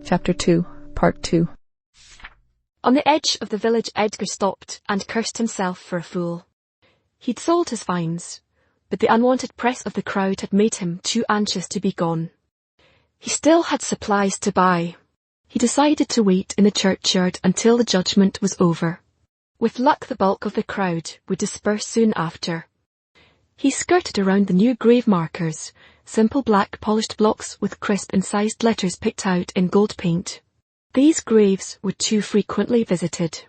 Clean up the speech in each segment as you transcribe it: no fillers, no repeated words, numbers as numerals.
Chapter 2, Part 2. On the edge of the village, Edgar stopped and cursed himself for a fool. He'd sold his finds, but the unwanted press of the crowd had made him too anxious to be gone. He still had supplies to buy. He decided to wait in the churchyard until the judgment was over. With luck, the bulk of the crowd would disperse soon after. He skirted around the new grave markers, simple black polished blocks with crisp incised letters picked out in gold paint. These graves were too frequently visited.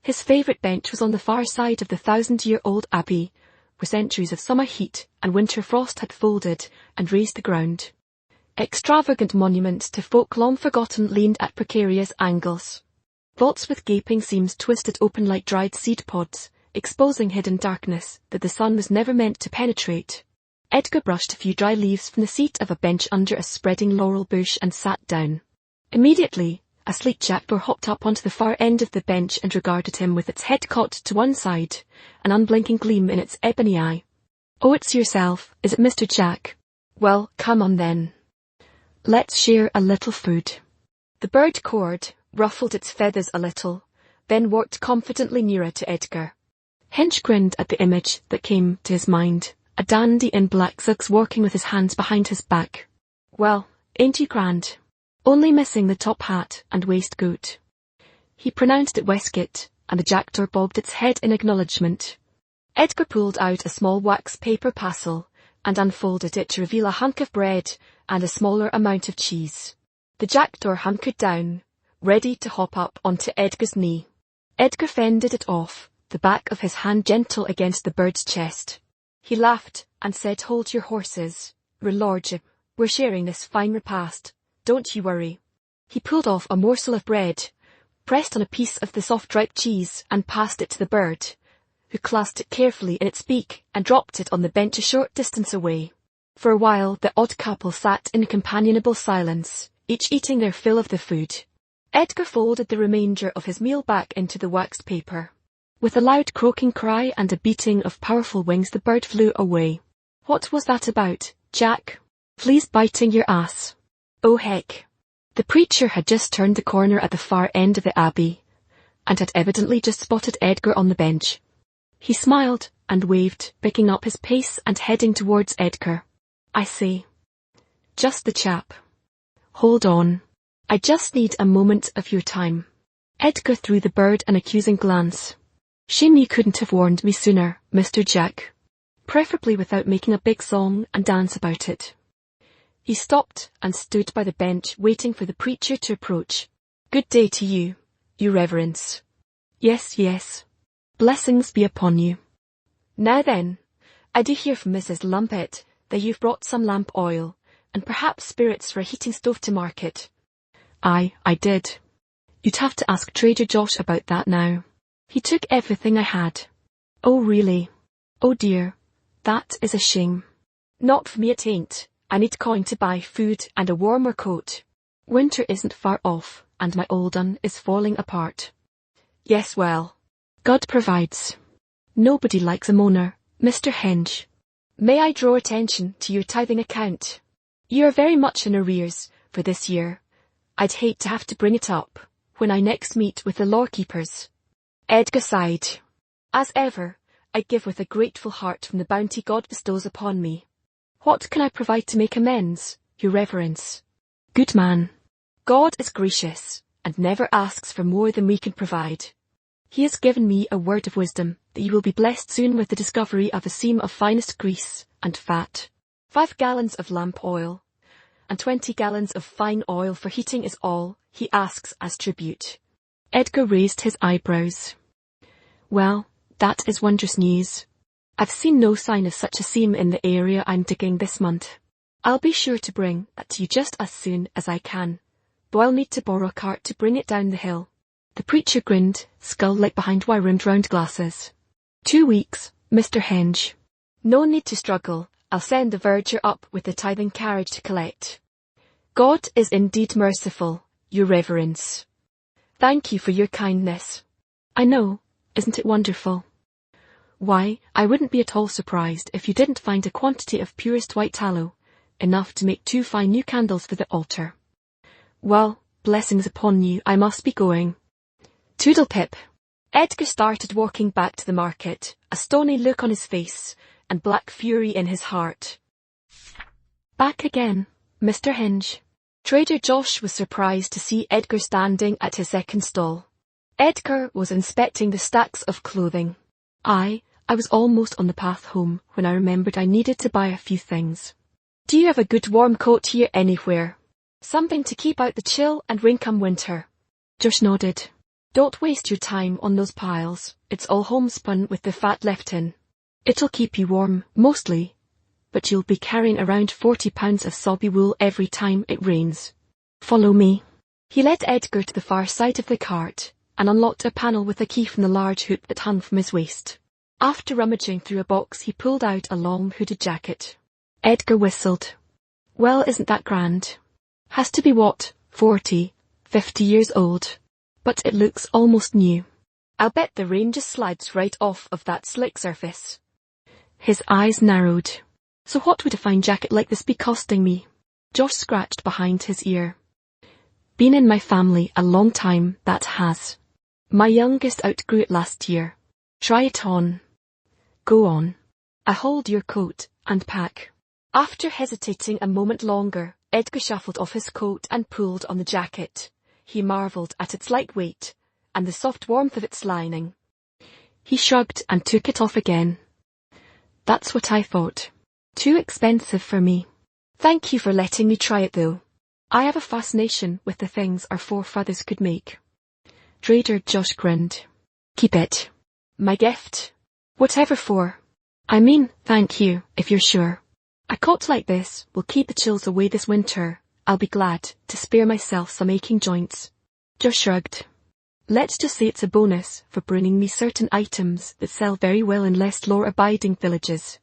His favourite bench was on the far side of the 1,000-year-old abbey, where centuries of summer heat and winter frost had folded and raised the ground. Extravagant monuments to folk long forgotten leaned at precarious angles. Vaults with gaping seams twisted open like dried seed pods, exposing hidden darkness that the sun was never meant to penetrate. Edgar brushed a few dry leaves from the seat of a bench under a spreading laurel bush and sat down. Immediately, a sleek jackdaw hopped up onto the far end of the bench and regarded him with its head cocked to one side, an unblinking gleam in its ebony eye. "Oh, it's yourself, is it, Mr. Jack? Well, come on then. Let's share a little food." The bird cawed, ruffled its feathers a little, then walked confidently nearer to Edgar. Hinch grinned at the image that came to his mind, a dandy in black silks walking with his hands behind his back. "Well, ain't you grand? Only missing the top hat and waistcoat." He pronounced it waistcoat, and the jackdaw bobbed its head in acknowledgement. Edgar pulled out a small wax paper parcel and unfolded it to reveal a hunk of bread and a smaller amount of cheese. The jackdaw hunkered down, ready to hop up onto Edgar's knee. Edgar fended it off, the back of his hand gentle against the bird's chest. He laughed and said, "Hold your horses, Lord, we're sharing this fine repast. Don't you worry." He pulled off a morsel of bread, pressed on a piece of the soft ripe cheese and passed it to the bird, who clasped it carefully in its beak and dropped it on the bench a short distance away. For a while the odd couple sat in companionable silence, each eating their fill of the food. Edgar folded the remainder of his meal back into the waxed paper. With a loud croaking cry and a beating of powerful wings, the bird flew away. "What was that about, Jack? Fleas biting your ass? Oh heck." The preacher had just turned the corner at the far end of the abbey, and had evidently just spotted Edgar on the bench. He smiled and waved, picking up his pace and heading towards Edgar. "I say, just the chap. Hold on. I just need a moment of your time." Edgar threw the bird an accusing glance. "Shame you couldn't have warned me sooner, Mr. Jack. Preferably without making a big song and dance about it." He stopped and stood by the bench waiting for the preacher to approach. "Good day to you, your reverence." "Yes, yes. Blessings be upon you. Now then, I do hear from Mrs. Lumpet that you've brought some lamp oil, and perhaps spirits for a heating stove to market." "Aye, I did. You'd have to ask Trader Josh about that now. He took everything I had." "Oh really? Oh dear, that is a shame." "Not for me it ain't. I need coin to buy food and a warmer coat. Winter isn't far off, and my old un is falling apart." "Yes, well, God provides. Nobody likes a moaner, Mr. Henge. May I draw attention to your tithing account? You are very much in arrears for this year. I'd hate to have to bring it up when I next meet with the lawkeepers." Edgar sighed. "As ever, I give with a grateful heart from the bounty God bestows upon me. What can I provide to make amends, your reverence?" "Good man. God is gracious, and never asks for more than we can provide. He has given me a word of wisdom that you will be blessed soon with the discovery of a seam of finest grease and fat. 5 gallons of lamp oil, and 20 gallons of fine oil for heating is all he asks as tribute." Edgar raised his eyebrows. "Well, that is wondrous news. I've seen no sign of such a seam in the area I'm digging this month. I'll be sure to bring that to you just as soon as I can, though I'll need to borrow a cart to bring it down the hill." The preacher grinned, skull-like behind wire-rimmed round glasses. 2 weeks, Mr. Henge. "No need to struggle. I'll send the verger up with the tithing carriage to collect." "God is indeed merciful, your reverence. Thank you for your kindness." "I know. Isn't it wonderful? Why, I wouldn't be at all surprised if you didn't find a quantity of purest white tallow, enough to make 2 fine new candles for the altar." "Well, Blessings upon you, I must be going. Toodle pip. Edgar started walking back to the market, a stony look on his face, and black fury in his heart. Back again, Mr. Hinge. Trader Josh was surprised to see Edgar standing at his second stall. Edgar was inspecting the stacks of clothing. I was almost on the path home when I remembered I needed to buy a few things. Do you have a good warm coat here anywhere? Something to keep out the chill and rain come winter. Josh nodded. Don't waste your time on those piles, it's all homespun with the fat left in. It'll keep you warm, mostly, but you'll be carrying around 40 pounds of sobby wool every time it rains. Follow me. He led Edgar to the far side of the cart, and unlocked a panel with a key from the large hoop that hung from his waist. After rummaging through a box he pulled out a long hooded jacket. Edgar whistled. Well, isn't that grand? Has to be what, 40, 50 years old. But it looks almost new. I'll bet the rain just slides right off of that slick surface. His eyes narrowed. So what would a fine jacket like this be costing me? Josh scratched behind his ear. Been in my family a long time, that has. My youngest outgrew it last year. Try it on. Go on. I hold your coat and pack. After hesitating a moment longer, Edgar shuffled off his coat and pulled on the jacket. He marvelled at its light weight, and the soft warmth of its lining. He shrugged and took it off again. That's what I thought. Too expensive for me. Thank you for letting me try it though. I have a fascination with the things our forefathers could make. Trader Josh grinned. Keep it. My gift. Whatever for. I mean, thank you, if you're sure. A coat like this will keep the chills away this winter. I'll be glad to spare myself some aching joints. Josh shrugged. Let's just say it's a bonus for bringing me certain items that sell very well in less law-abiding villages.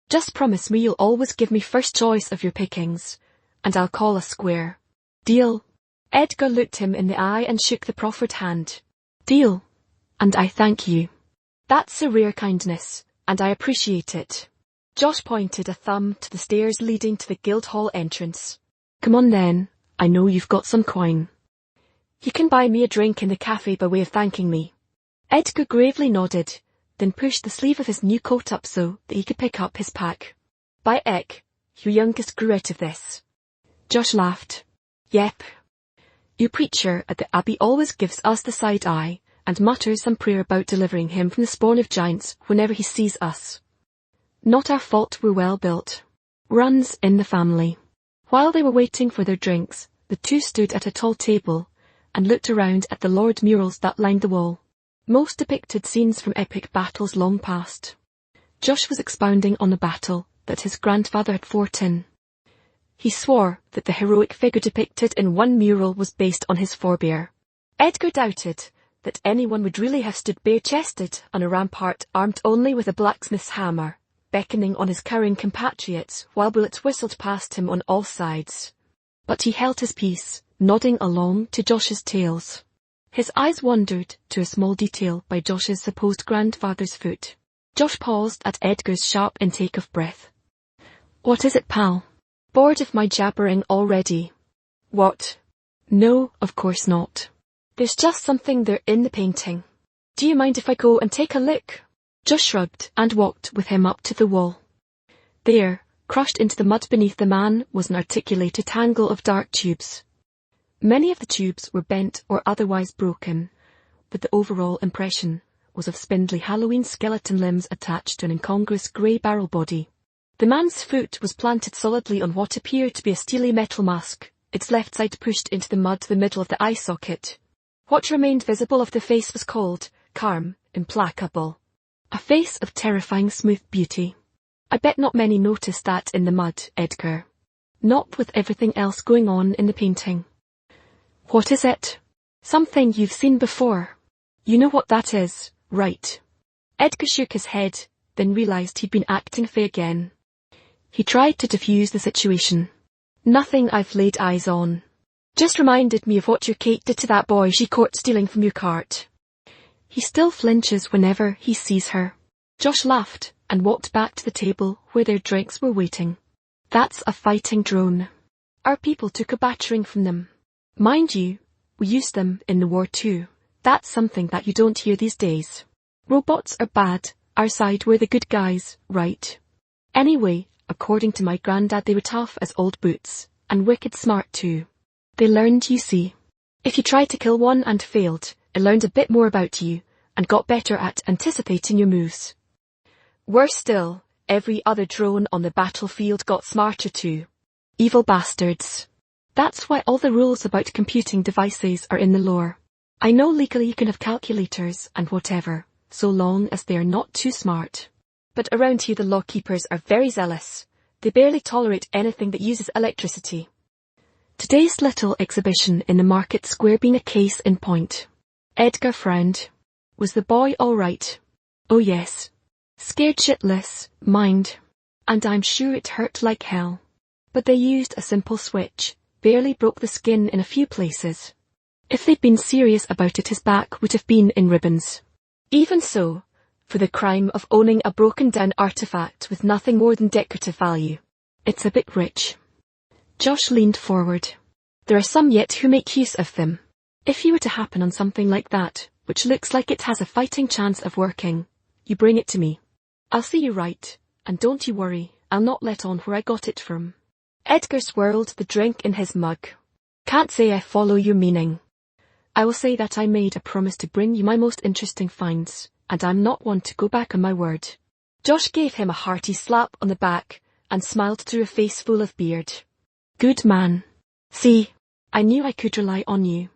Just promise me you'll always give me first choice of your pickings, and I'll call a square. Deal? Edgar looked him in the eye and shook the proffered hand. Deal. And I thank you. That's a rare kindness, and I appreciate it. Josh pointed a thumb to the stairs leading to the Guildhall entrance. Come on then, I know you've got some coin. You can buy me a drink in the cafe by way of thanking me. Edgar gravely nodded, then pushed the sleeve of his new coat up so that he could pick up his pack. By Eck, your youngest grew out of this. Josh laughed. Yep. Your preacher at the Abbey always gives us the side eye, and mutters some prayer about delivering him from the spawn of giants whenever he sees us. Not our fault we're well built. Runs in the family. While they were waiting for their drinks, the two stood at a tall table and looked around at the Lord murals that lined the wall. Most depicted scenes from epic battles long past. Josh was expounding on a battle that his grandfather had fought in. He swore that the heroic figure depicted in one mural was based on his forebear. Edgar doubted that anyone would really have stood bare-chested on a rampart armed only with a blacksmith's hammer, beckoning on his cowering compatriots while bullets whistled past him on all sides. But he held his peace, nodding along to Josh's tales. His eyes wandered to a small detail by Josh's supposed grandfather's foot. Josh paused at Edgar's sharp intake of breath. What is it, pal? Bored of my jabbering already? What? No, of course not. There's just something there in the painting. Do you mind if I go and take a look? Josh shrugged and walked with him up to the wall. There, crushed into the mud beneath the man, was an articulated tangle of dark tubes. Many of the tubes were bent or otherwise broken, but the overall impression was of spindly Halloween skeleton limbs attached to an incongruous grey barrel body. The man's foot was planted solidly on what appeared to be a steely metal mask, its left side pushed into the mud the middle of the eye socket. What remained visible of the face was called, calm, implacable. A face of terrifying smooth beauty. I bet not many noticed that in the mud, Edgar. Not with everything else going on in the painting. What is it? Something you've seen before. You know what that is, right? Edgar shook his head, then realised he'd been acting fey again. He tried to defuse the situation. Nothing I've laid eyes on. Just reminded me of what your Kate did to that boy she caught stealing from your cart. He still flinches whenever he sees her. Josh laughed and walked back to the table where their drinks were waiting. That's a fighting drone. Our people took a battering from them. Mind you, We used them in the war too. That's something that you don't hear these days. Robots are bad, our side were the good guys, right? Anyway, according to my granddad they were tough as old boots, and wicked smart too. They learned, you see. If you tried to kill one and failed, it learned a bit more about you, and got better at anticipating your moves. Worse still, every other drone on the battlefield got smarter too. Evil bastards. That's why all the rules about computing devices are in the lore. I know legally you can have calculators and whatever, so long as they are not too smart. But around here the lawkeepers are very zealous. They barely tolerate anything that uses electricity. Today's little exhibition in the market square being a case in point. Edgar frowned. Was the boy all right? Oh yes. Scared shitless, mind. And I'm sure it hurt like hell. But they used a simple switch, barely broke the skin in a few places. If they'd been serious about it, his back would have been in ribbons. Even so, for the crime of owning a broken-down artifact with nothing more than decorative value, it's a bit rich. Josh leaned forward. There are some yet who make use of them. If you were to happen on something like that, which looks like it has a fighting chance of working, you bring it to me. I'll see you right, and don't you worry, I'll not let on where I got it from. Edgar swirled the drink in his mug. Can't say I follow your meaning. I will say that I made a promise to bring you my most interesting finds, and I'm not one to go back on my word. Josh gave him a hearty slap on the back, and smiled through a face full of beard. Good man. See, I knew I could rely on you.